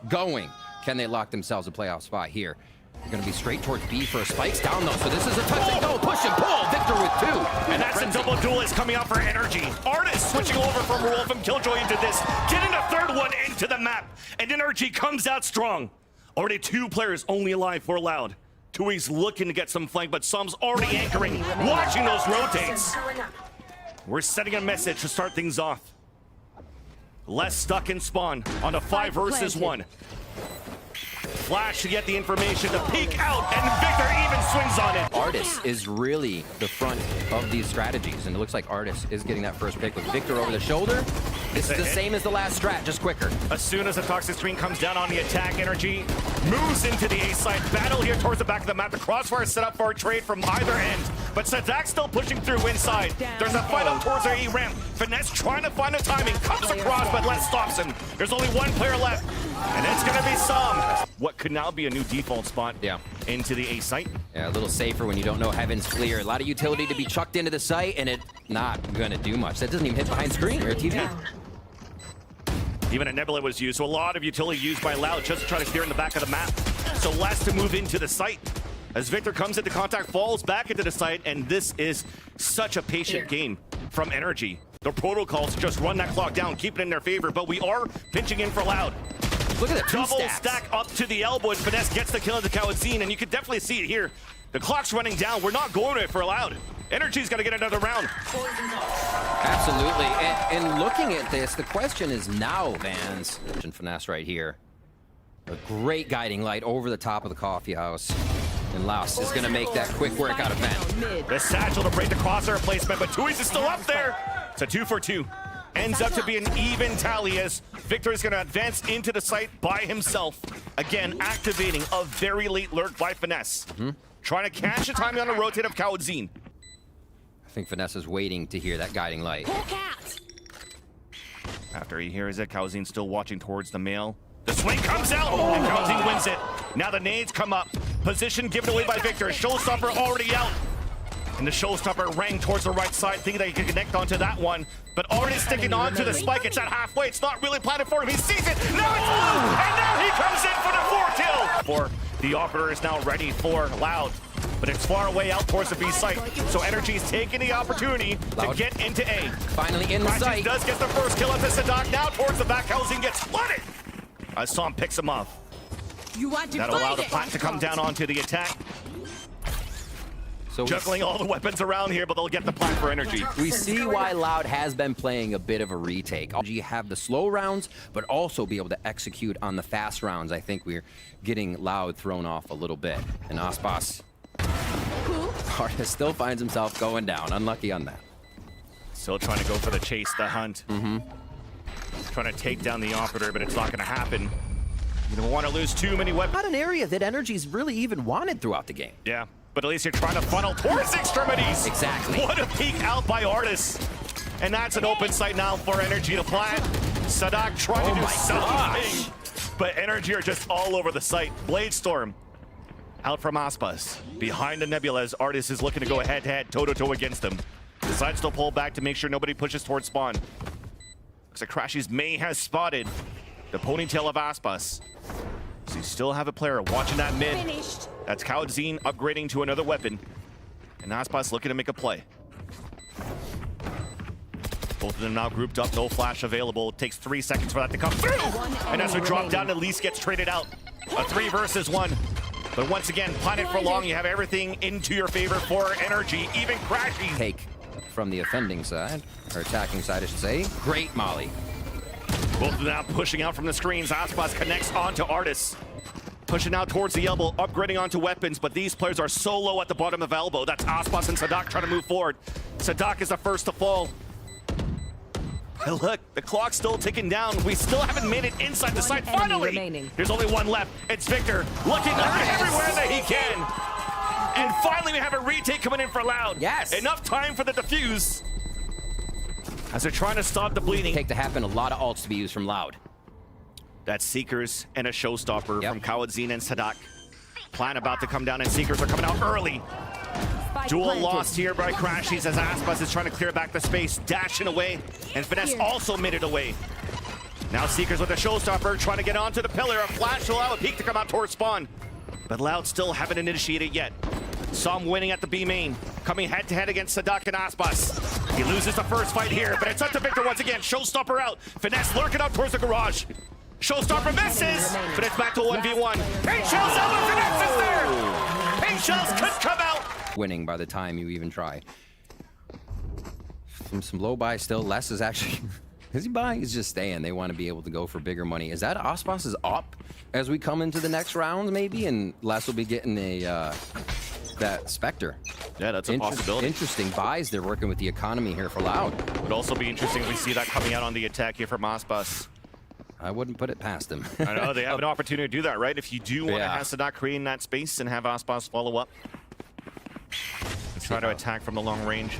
going. Can they lock themselves a playoff spot here? They're going to be straight towards B for a spikes down though, so this is a touch and go, push and pull. Victor with 2. And that's a double duelist coming out for NRG. ardiis switching over from Roll from Killjoy into this, getting a third one into the map. And NRG comes out strong. Already 2 players only alive for Loud. tuyz looking to get some flank, but Som's already anchoring, watching those rotates. We're sending a message to start things off. Less stuck in spawn on a 5 versus 1. Flash to get the information to peek out, and Victor even swings on it. ardiis is really the front of these strategies, and it looks like ardiis is getting that first pick with Victor over the shoulder. This is the same as the last strat, just quicker. As soon as the toxic screen comes down on the attack, NRG moves into the A side. Battle here towards the back of the map. The crossfire is set up for a trade from either end, but saadhak still pushing through inside. There's a fight up towards their E ramp. FiNESSE trying to find the timing, comes across, but Les stops him. There's only 1 player left, and it's gonna be Som. What could now be a new default spot into the A site. Yeah, a little safer when you don't know heaven's clear. A lot of utility to be chucked into the site, and it not gonna do much. That doesn't even hit behind screen or TV. Even a nebula was used, so a lot of utility used by Loud just to try to clear in the back of the map. So less to move into the site. As Victor comes into contact, falls back into the site, and this is such a patient game from NRG. The protocols just run that clock down, keep it in their favor, but we are pinching in for Loud. Look at that double stack up to the elbow, and FiNESSE gets the kill of the cauanzin, and you can definitely see it here. The clock's running down. We're not going to it for Loud. NRG's got to get another round. Absolutely. And looking at this, the question is now, Vans. And FiNESSE right here. A great guiding light over the top of the coffee house. And Laos is going to make that quick work out of Van. The satchel to break the crosshair placement, but tuyz is still up there. It's a 2 for 2. Ends up to be an even tally as Victor is going to advance into the site by himself. Again, activating a very late lurk by FiNESSE. Trying to catch the timing on a rotate of cauanzin. I think FiNESSE is waiting to hear that guiding light. After he hears it, cauanzin still watching towards the mail. The swing comes out, and cauanzin wins it. Now the nades come up. Position given away by Victor. Showstopper already out. And the showstopper rang towards the right side, thinking that he could connect onto that one. But already sticking onto the spike. It's at halfway. It's not really planted for him. He sees it. Now it's blue. And now he comes in for the 4 kill. The operator is now ready for Loud. But it's far away out towards the B site. So NRG is taking the opportunity to get into A. Finally in the site. does get the first kill at the saadhak. Now towards the back. cauanzin gets flooded. As Som picks him off. That'll allow the plant to come down onto the attack. So juggling all the weapons around here, but they'll get the plant for NRG. We see why Loud has been playing a bit of a retake. NRG have the slow rounds, but also be able to execute on the fast rounds. I think we're getting Loud thrown off a little bit. And aspas ardiis still finds himself going down. Unlucky on that. Still trying to go for the chase, the hunt. Trying to take down the operator, but it's not going to happen. You don't want to lose too many weapons. Not an area that NRG's really even wanted throughout the game. Yeah, but at least you're trying to funnel towards extremities. Exactly. What a peek out by ardiis. And that's an open site now for NRG to plant. saadhak trying to do something. But NRG are just all over the site. Bladestorm out from aspas. Behind the nebula as ardiis is looking to go head-to-head, toe-to-toe against them. Decides to pull back to make sure nobody pushes towards spawn. Looks like crashies may have spotted the ponytail of aspas. So you still have a player watching that mid. That's cauanzin upgrading to another weapon. And aspas looking to make a play. Both of them now grouped up, no flash available. It takes 3 seconds for that to come through. And as we drop down, at least gets traded out. A 3 versus 1. But once again, planted for long, you have everything into your favor for NRG, even crashies. Take from the offending side, or attacking side, I should say. Great molly. Both of them now pushing out from the screens. aspas connects onto ardiis. Pushing out towards the elbow, upgrading onto weapons, but these players are so low at the bottom of elbow. That's aspas and saadhak trying to move forward. saadhak is the first to fall. Look, the clock's still ticking down. We still haven't made it inside the site. Finally, there's only one left. It's Victor looking everywhere that he can. And finally, we have a retake coming in for Loud. Yes. Enough time for the defuse. As they're trying to stop the bleeding. Take to happen, a lot of ults to be used from Loud. That's Seekers and a Showstopper from cauanzin and saadhak. Plan about to come down, and Seekers are coming out early. Duel lost here by crashies as aspas is trying to clear back the space, dashing away, and FiNESSE also made it away. Now Seekers with a showstopper, trying to get onto the pillar. A flash to allow a peek to come out towards spawn. But Loud still haven't initiated yet. Som winning at the B main, coming head-to-head against saadhak and aspas. He loses the first fight here, but it's up to Victor once again. Showstopper out. FiNESSE lurking up towards the garage. Showstopper misses, but it's back to 1v1. Paint shells out, but FiNESSE is there! Paint shells could come out! Winning by the time you even try. From some low buy still, Les is actually... Is he buying? He's just staying. They want to be able to go for bigger money. Is that aspas is up as we come into the next rounds, maybe? And Les will be getting a that Spectre. Yeah, that's a possibility. Interesting buys. They're working with the economy here for Loud. Would also be interesting if we see that coming out on the attack here from aspas. I wouldn't put it past them. I know, they have an opportunity to do that, right? If you do want to have saadhak creating that space and have aspas follow up. Let's try to attack from the long range.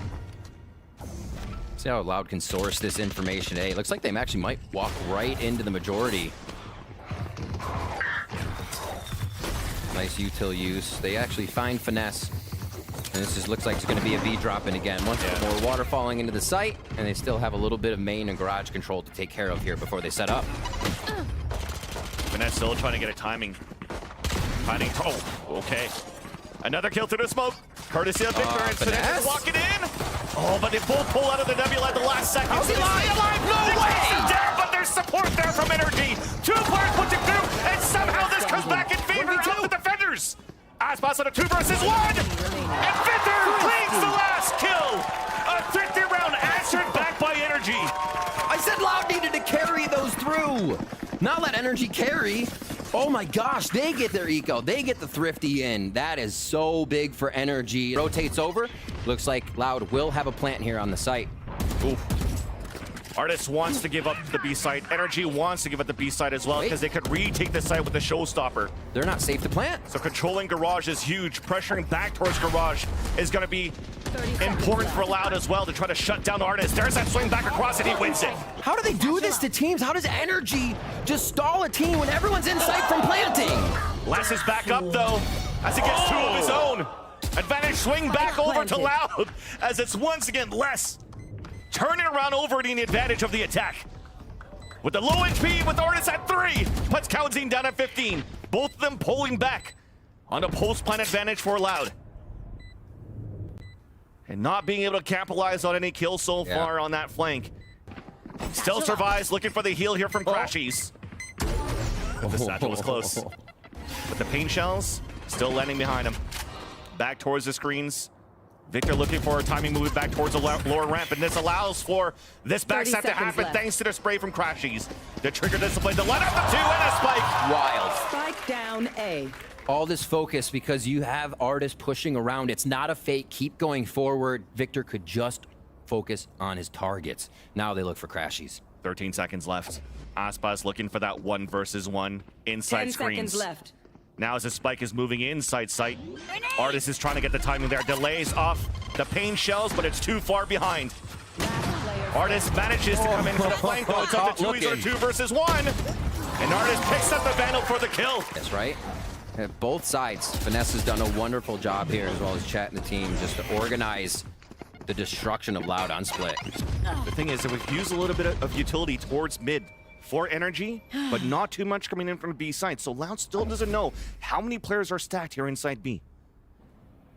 See how Loud can source this information today. It looks like they actually might walk right into the majority. Nice util use. They actually find FiNESSE. And this just looks like it's going to be a V drop in again. Once more water falling into the site, and they still have a little bit of main and garage control to take care of here before they set up. FiNESSE still trying to get a timing. Finding, oh, okay. Another kill through the smoke. Courtesy of Victor, and FiNESSE walking in. Oh, but they both pull out of the W at the last second. How's he alive? No way! Down, but there's support there from NRG. Two players pushing through, and somehow this comes back in favor of the defenders. Aspas on a 2 versus 1, and Victor cleans the last kill. A 50-round answered back by NRG. I said Loud needed to carry those through, not let NRG carry. Oh my gosh, they get their eco. They get the thrifty in. That is so big for NRG. Rotates over. Looks like Loud will have a plant here on the site. Oof. ardiis wants to give up the B site. NRG wants to give up the B site as well because they could retake the site with the showstopper. They're not safe to plant. So controlling garage is huge. Pressuring back towards garage is going to be important for Loud as well to try to shut down ardiis. There's that swing back across and he wins it. How do they do this to teams? How does NRG just stall a team when everyone's in sight from planting? Les is back up though as he gets 2 of his own. Advantage swing back over to Loud as it's once again Les turning around over the advantage of the attack. With the low HP with ardiis at 3, puts cauanzin down at 15. Both of them pulling back on a post-plant advantage for Loud. And not being able to capitalize on any kills so far on that flank. Still survives, looking for the heal here from crashies. But the satchel was close. But the paint shells still landing behind him. Back towards the screens. Victor looking for a timing move back towards the lower ramp, and this allows for this backstab to happen thanks to the spray from crashies. The trigger discipline to let out the 2 and a spike. Wild. Spike down A. All this focus because you have ardiis pushing around. It's not a fake. Keep going forward. Victor could just focus on his targets. Now they look for crashies. 13 seconds left. Aspas looking for that 1 versus 1 inside 10 screens. seconds left. Now as the spike is moving inside sight, ardiis is trying to get the timing there. Delays off the pain shells, but it's too far behind. ardiis manages to come in for the flank, though it's up to tuyz or 2 versus 1. And ardiis picks up the vandal for the kill. That's right. Both sides. FiNESSE has done a wonderful job here, as well as Chat and the team, just to organize the destruction of Loud on split. The thing is that we've used a little bit of utility towards mid for NRG, but not too much coming in from the B side. So Loud still doesn't know how many players are stacked here inside B.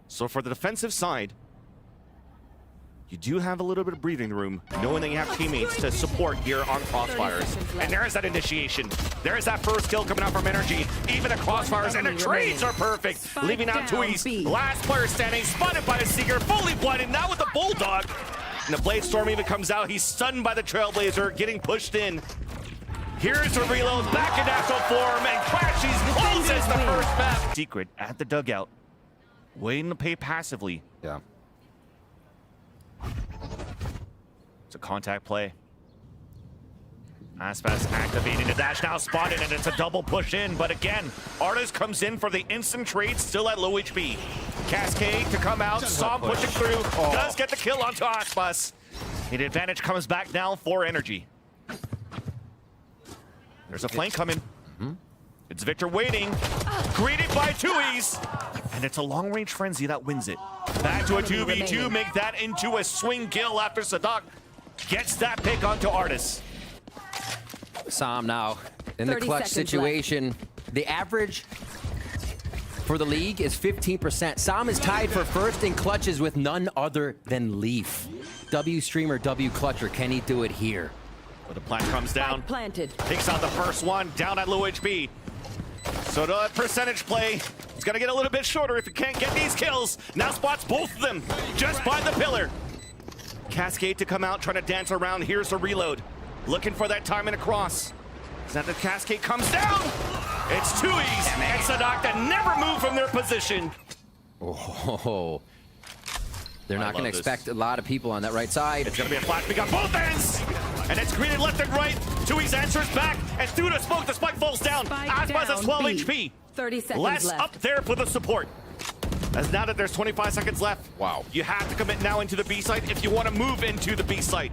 So for the defensive side, you do have a little bit of breathing room, knowing that you have teammates to support here on Crossfires. And there's that initiation. There's that first kill coming out from NRG. Even the Crossfires and the trades are perfect. Leaving out tuyz. Last player standing, spotted by a Seeker, fully blinded, now with the Bulldog. And the Blade Storm even comes out. He's stunned by the Trailblazer, getting pushed in. Here's the reload, back in natural form, and crashies closes the first map. Secret at the dugout, waiting to pay passively. Yeah. It's a contact play. Aspas activating the dash, now spotted, and it's a double push in. But again, ardiis comes in for the instant trade, still at low HP. Cascade to come out, Som pushing through, does get the kill onto aspas. The advantage comes back now for NRG. There's a flank coming. It's Victor waiting, greeted by tuyz. And it's a long-range frenzy that wins it. Back to a 2v2, make that into a swing kill after saadhak gets that pick onto ardiis. Sam now in the 30 clutch seconds situation. The average for the league is 15%. Sam is tied for first in clutches with none other than Leaf. W streamer, W clutcher, can he do it here? But the plant comes down, Planted. takes out the first one, down at low HP. So the percentage play is gonna get a little bit shorter if you can't get these kills. Now spots both of them just by the pillar. Cascade to come out, trying to dance around. Here's the reload. Looking for that timing across. Is that the Cascade comes down? It's tuyz and saadhak that never move from their position. Oh, they're not going to this. expect a lot of people on that right side. It's going to be a flash pick on both ends. And it's greeted left and right. tuyz answers back. And through the smoke, the spike falls down. Aspas has 12 HP. 30 seconds Less left. up there for the support. As now that there's 25 seconds left. Wow. You have to commit now into the B site if you want to move into the B site.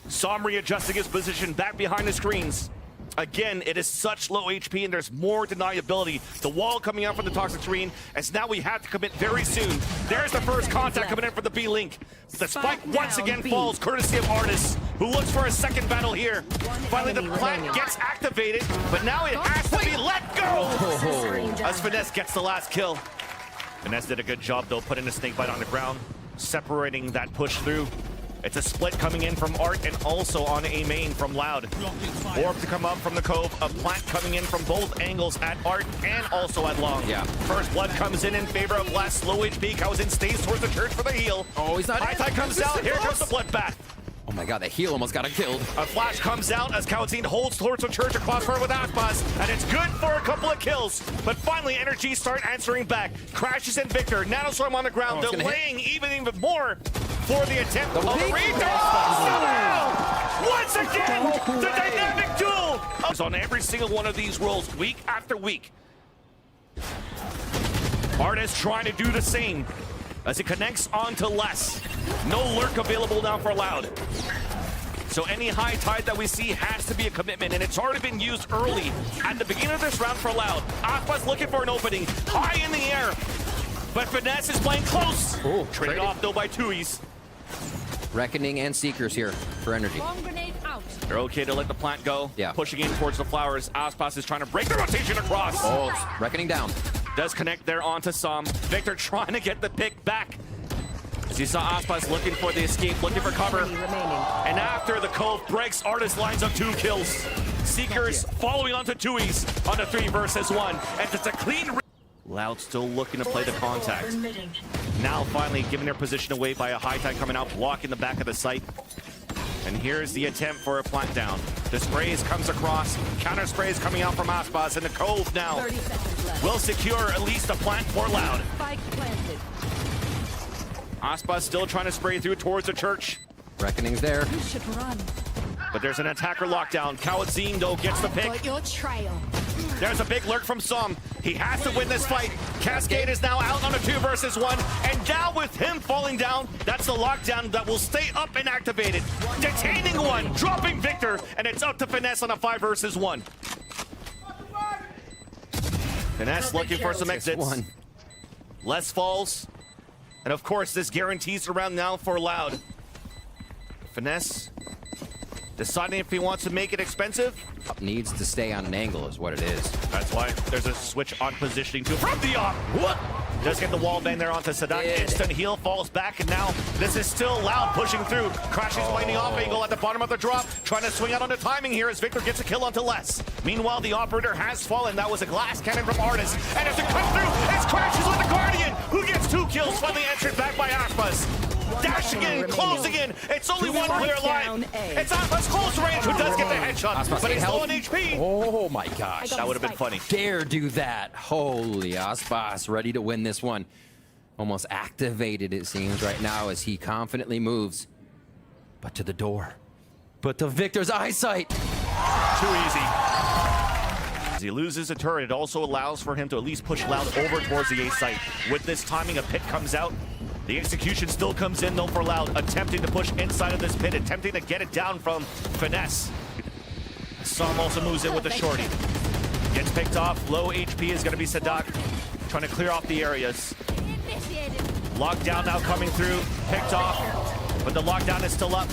Sam readjusting his position back behind the screens. Again, it is such low HP and there's more deniability. The wall coming out from the toxic screen, as now we have to commit very soon. There's the first contact coming in for the B link. The spike once again falls, courtesy of ardiis, who looks for a second battle here. Finally, the plant gets activated, but now it has to be let go! As FiNESSE gets the last kill. FiNESSE did a good job, though, putting the snake bite on the ground, separating that push through. It's a split coming in from Art and also on A main from Loud. Orb to come up from the Cove. A plant coming in from both angles at Art and also at Long. Yeah. First blood comes in favor of less. Low HP. cauanzin stays towards the church for the heal. Oh, he's not High Tide comes out. Here comes the bloodbath. Oh my god, that heal almost got him killed. A flash comes out as cauanzin holds towards the church across her with aspas, and it's good for a couple of kills. But finally, NRG start answering back. Crashies and Victor. Nanostorm on the ground, delaying even more for the attempt of the once again, the dynamic duel is on every single one of these roles, week after week. ardiis trying to do the same as it connects onto less. No lurk available now for Loud. So any high tide that we see has to be a commitment, and it's already been used early at the beginning of this round for Loud. Aspas looking for an opening, high in the air, but FiNESSE is playing close. Oh, traded off though by tuyz. Reckoning and Seekers here for NRG. Bomb grenade out. They're okay to let the plant go. Yeah. Pushing in towards the flowers. Aspas is trying to break the rotation across. Oh, Reckoning down. Does connect there onto Sam. Victor trying to get the pick back. As you saw Aspas looking for the escape, looking for cover. And after the Cove breaks, ardiis lines up 2 kills. Seekers following onto tuyz on a 3 versus 1. And it's a clean... Loud still looking to play the contact. Now finally giving their position away by a high tide coming out, blocking the back of the site. And here's the attempt for a plant down. The sprays comes across, counter sprays coming out from Aspas, and the Cove now will secure at least a plant for Loud. Spike planted. Aspas still trying to spray through towards the church. Reckoning's there. You should run. But there's an attacker lockdown. cauanzin though gets the pick. Your trail. There's a big lurk from Sam. He has to win this fight. Cascade is now out on a 2 versus 1. And now with him falling down, that's the lockdown that will stay up and activated. Detaining one, dropping Victor, and it's up to FiNESSE on a 5 versus 1. FiNESSE looking for some exits. Less falls. And of course, this guarantees the round now for Loud. FiNESSE deciding if he wants to make it expensive. Needs to stay on an angle is what it is. That's why there's a switch on positioning too from the op. What? Does get the wall bang there onto saadhak. Instant heal, falls back, and now this is still Loud pushing through. crashies finding off angle at the bottom of the drop. Trying to swing out on the timing here as Victor gets a kill onto less. Meanwhile, the operator has fallen. That was a glass cannon from ardiis. And as it comes through, it's crashies with the Guardian, who gets 2 kills, finally answered back by Aspas. Dashing in, closing in. It's only one player alive. It's Aspas close range who does get the headshot, but he's low on HP. Oh my gosh. That would have been funny. Dare do that. Holy Aspas, ready to win this one. Almost activated, it seems, right now as he confidently moves. But to the door. But to Victor's eyesight. Too easy. As he loses a turret, it also allows for him to at least push Loud over towards the A site. With this timing, a pit comes out. The execution still comes in though for Loud, attempting to push inside of this pit, attempting to get it down from FiNESSE. Sam also moves in with the shorty. Gets picked off, low HP is gonna be saadhak, trying to clear off the areas. Lockdown now coming through, picked off, but the lockdown is still up.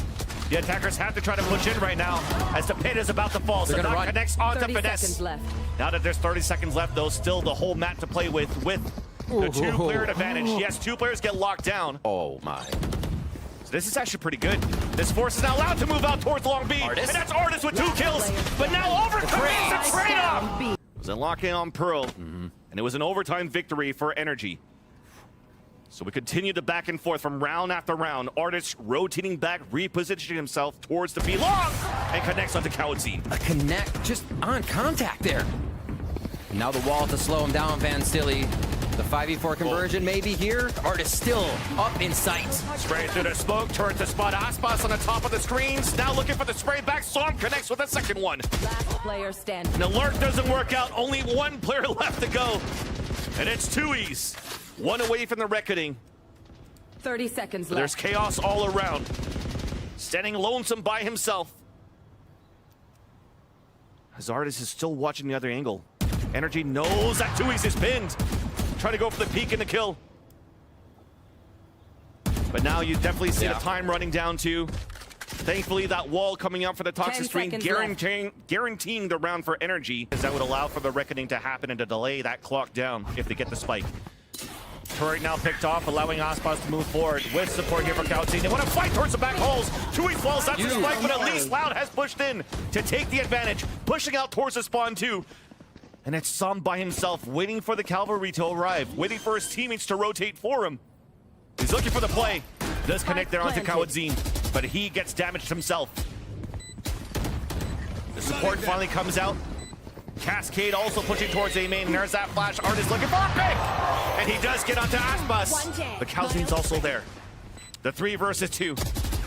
The attackers have to try to push in right now as the pin is about to fall. They're gonna Saadhak run. connects onto 30 FiNESSE. seconds left. Now that there's 30 seconds left, though, still the whole map to play with the two-player advantage. Yes, two players get locked down. Oh my. So this is actually pretty good. This force is now allowed to move out towards Long B. ardiis. And that's ardiis with 2 kills. But now overcommits the trade-off. B. It was a lock-in on Pearl. And it was an overtime victory for NRG. So we continue the back and forth from round after round. ardiis rotating back, repositioning himself towards the B long, and connects onto cauanzin. A connect, just on contact there. Now the wall to slow him down, Van Stilly. The 5v4 conversion may be here. ardiis still up in sight. Spray through the smoke, turns to spot aspas on the top of the screens. Now looking for the spray back. Storm connects with the second one. Last player standing. An alert doesn't work out. Only one player left to go. And it's tuyz. One away from the reckoning. 30 seconds There's left. chaos all around. Standing lonesome by himself. As ardiis is still watching the other angle. NRG knows that tuyz is pinned. Trying to go for the peek and the kill. But now you definitely see the time running down too. Thankfully, that wall coming out for the toxic 10 screen, seconds guaranteeing the round for NRG, as that would allow for the reckoning to happen and to delay that clock down if they get the spike. Turret now picked off, allowing aspas to move forward with support here from cauanzin. They want to fight towards the back holes. tuyz falls out to the spike, but at least Loud has pushed in to take the advantage, pushing out towards the spawn too. And it's Sam by himself, waiting for the cavalry to arrive, waiting for his teammates to rotate for him. He's looking for the play. Does connect there onto cauanzin, but he gets damaged himself. The support finally comes out. Cascade also pushing towards A main, and there's that flash. ardiis looking for a pick! And he does get onto aspas. The cauanzin's also there. The 3 versus 2.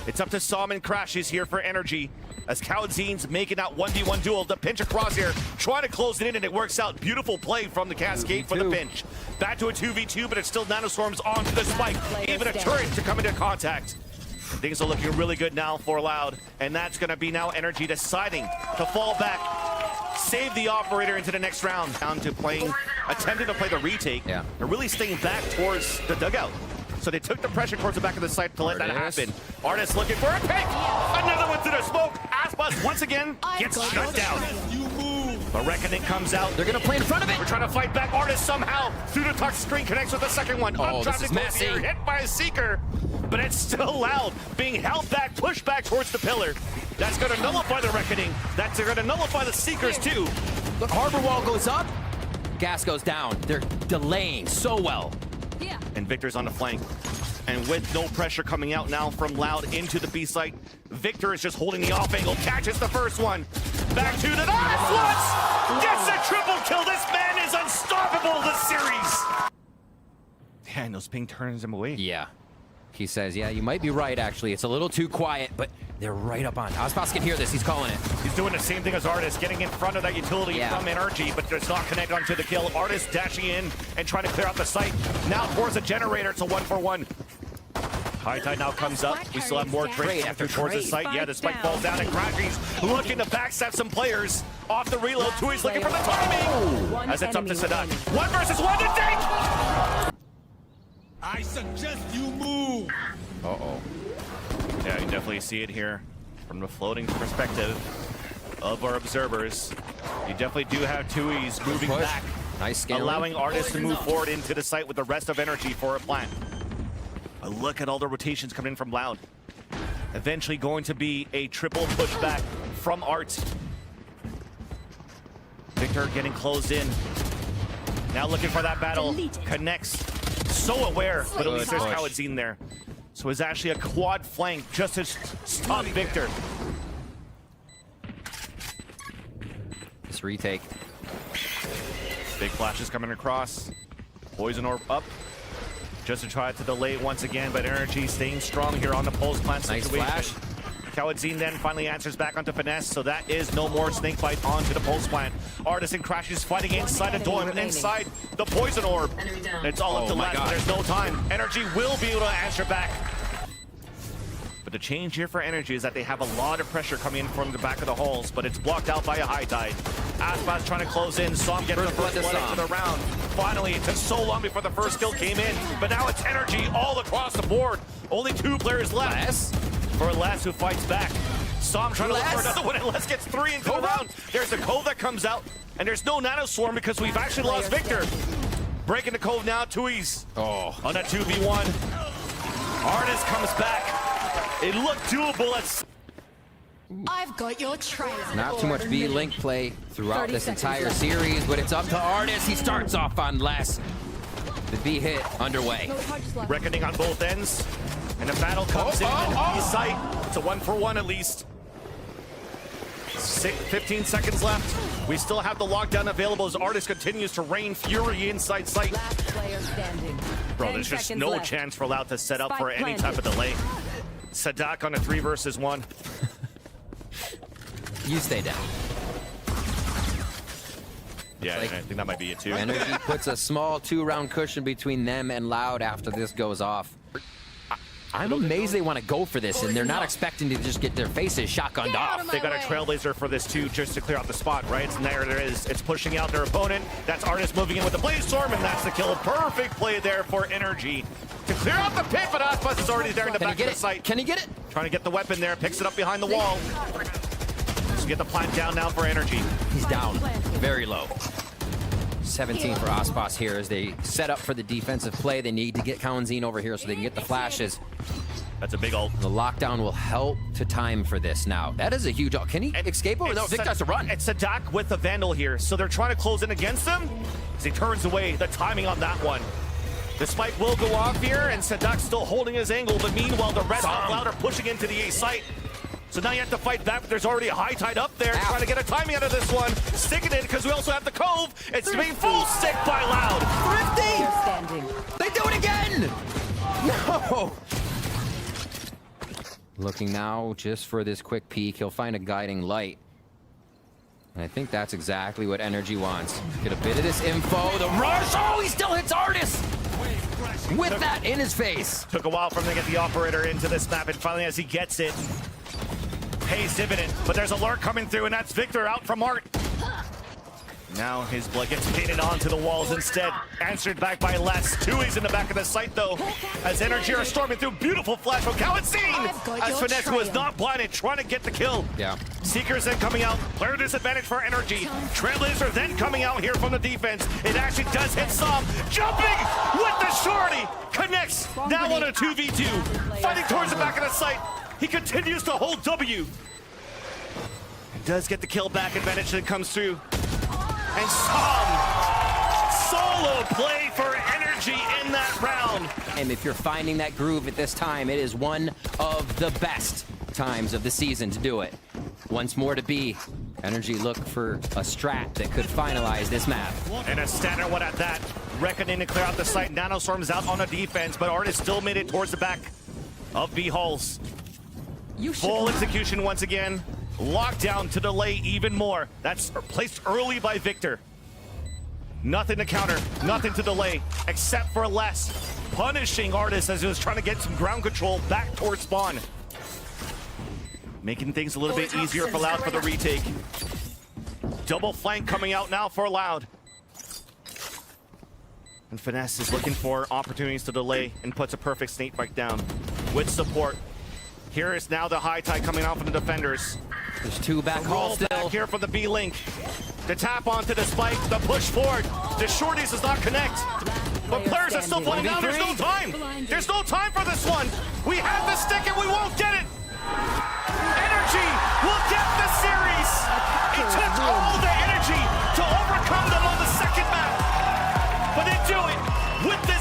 It's up to Sam and crashies here for NRG. As cauanzin's making that 1v1 duel. The pinch across here, trying to close it in, and it works out. Beautiful play from the Cascade for the pinch. Back to a 2v2, but it's still nanostorms onto the spike. Even a turret to come into contact. Things are looking really good now for Loud, and that's going to be now NRG deciding to fall back, save the operator into the next round. Down to playing, attempting to play the retake. Yeah. They're really staying back towards the dugout. So they took the pressure towards the back of the site to let that happen. ardiis looking for a pick. Another one to the smoke. aspas once again gets shut down. The reckoning comes out. They're gonna play in front of it. We're trying to fight back. ardiis somehow through the toxic screen connects with the second one. This is messy. Hit by a seeker, but it's still Loud, being held back, pushed back towards the pillar. That's going to nullify the reckoning. That's going to nullify the seekers too. Look, harbor wall goes up. Gas goes down. They're delaying so well. Yeah. And Victor's on the flank. And with no pressure coming out now from Loud into the B site, Victor is just holding the off angle, catches the first one. Back to the last one! Gets a triple kill! This man is unstoppable this series! Yeah, and those ping turns him away. Yeah. He says, yeah, you might be right, actually. It's a little too quiet, but they're right up on. aspas can hear this. He's calling it. He's doing the same thing as ardiis, getting in front of that utility from NRG, but does not connect onto the kill. ardiis dashing in and trying to clear out the site. Now towards the generator, it's a 1-for-1. High Tide now comes up. We still have more trade after towards the site. Yeah, the spike falls down, and crashies looking to backstab some players. Off the reload, tuyz looking for the timing. As it's up to Saadhak. 1 versus 1 to take! I suggest you move. Uh-oh. Yeah, you definitely see it here from the floating perspective of our observers. You definitely do have tuyz moving back, Nice scaling. allowing ardiis to move forward into the site with the rest of NRG for a plant. But look at all the rotations coming in from Loud. Eventually going to be a triple pushback from Art. Victor getting closed in. Now looking for that battle. Connects. So aware, but at least there's cauanzin there. So it's actually a quad flank just to stop Victor. This retake. Big flashes coming across. Poison orb up. Just to try to delay it once again, but NRG staying strong here on the pulse plant Nice situation. flash. cauanzin then finally answers back onto FiNESSE, so that is no more snakebite onto the pulse plant. ardiis and crashies fighting inside the dome and inside the poison orb. It's all up to left, but there's no time. NRG will be able to answer back. But the change here for NRG is that they have a lot of pressure coming in from the back of the halls, but it's blocked out by a high tide. aspas trying to close in. Sam gets the first one into the round. Finally, it took so long before the first kill came in, but now it's NRG all across the board. Only 2 players left. for Les, who fights back. Saw him trying to look for another one, and Les gets 3 into the round. There's a Cove that comes out, and there's no Nano Swarm because we've actually lost Victor. Breaking the Cove now, tuyz on a 2v1. ardiis comes back. It looked doable. I've got your trail. Not too much B-Link play throughout this entire series, but it's up to ardiis. He starts off on Les. The B hit underway. Reckoning on both ends. And the battle comes in B site. It's a 1-for-1 at least. 15 seconds left. We still have the lockdown available as ardiis continues to rain fury inside sight. Last player standing. Bro, there's just no chance for Loud to set up for any type of delay. Saadhak on a 3 versus 1. You stay down. Yeah, I think that might be it too. NRG puts a small 2-round cushion between them and Loud after this goes off. I'm amazed they want to go for this, and they're not expecting to just get their faces shotgunned off. They got a Trailblazer for this too, just to clear out the spot, right? And there it is. It's pushing out their opponent. That's ardiis moving in with the Blaze Storm, and that's the kill. Perfect play there for NRG to clear out the pit, but aspas is already there in the back of the site. Can he get it? Trying to get the weapon there, picks it up behind the wall. So get the plant down now for NRG. He's down, very low. 17 for aspas here as they set up for the defensive play. They need to get cauanzin over here so they can get the flashes. That's a big ult. The lockdown will help to time for this now. That is a huge ult. Can he escape over? No, Vic has to run. It's Saadhak with the Vandal here, so they're trying to close in against him as he turns away. The timing on that one. The spike will go off here, and Saadhak's still holding his angle, but meanwhile, the rest of Loud are pushing into the A site. So now you have to fight back, but there's already a high tide up there. Trying to get a timing out of this one. Sticking it because we also have the Cove. It's being full stick by Loud. Player standing. They do it again! No! Looking now just for this quick peek. He'll find a guiding light. And I think that's exactly what NRG wants. Get a bit of this info. The rush! Oh, he still hits ardiis! With that in his face. Took a while for him to get the operator into this map, and finally as he gets it, pays dividend. But there's a lurk coming through, and that's Victor out from Art. Now his blood gets painted onto the walls instead. Answered back by Les. tuyz in the back of the site though, as NRG are storming through. Beautiful flash from cauanzin, as FiNESSE was not blinded, trying to get the kill. Yeah. Seekers then coming out. Player disadvantage for NRG. Trailblazer then coming out here from the defense. It actually does hit some. Jumping with the shorty. Connects. Now on a 2v2. Fighting towards the back of the site. He continues to hold W. Does get the kill back advantage that comes through. And some solo play for NRG in that round. And if you're finding that groove at this time, it is one of the best times of the season to do it. Once more to be. NRG look for a strat that could finalize this map. And a standard one at that. Reckoning to clear out the site. Nanostorm's out on a defense, but ardiis still made it towards the back of B Halls. Full execution once again. Lockdown to delay even more. That's placed early by Victor. Nothing to counter, nothing to delay, except for Les. Punishing ardiis as he was trying to get some ground control back towards spawn. Making things a little bit easier for Loud for the retake. Double flank coming out now for Loud. And FiNESSE is looking for opportunities to delay and puts a perfect snake bite down with support. Here is now the high tide coming out from the defenders. There's 2 back hall still. Back here for the B-Link. The tap onto the spike, the push forward. The shorties does not connect. But players are still playing down. There's no time. There's no time for this one. We have the stick and we won't get it. NRG will get the series. It took all the energy to overcome them on the second map. But they do it with the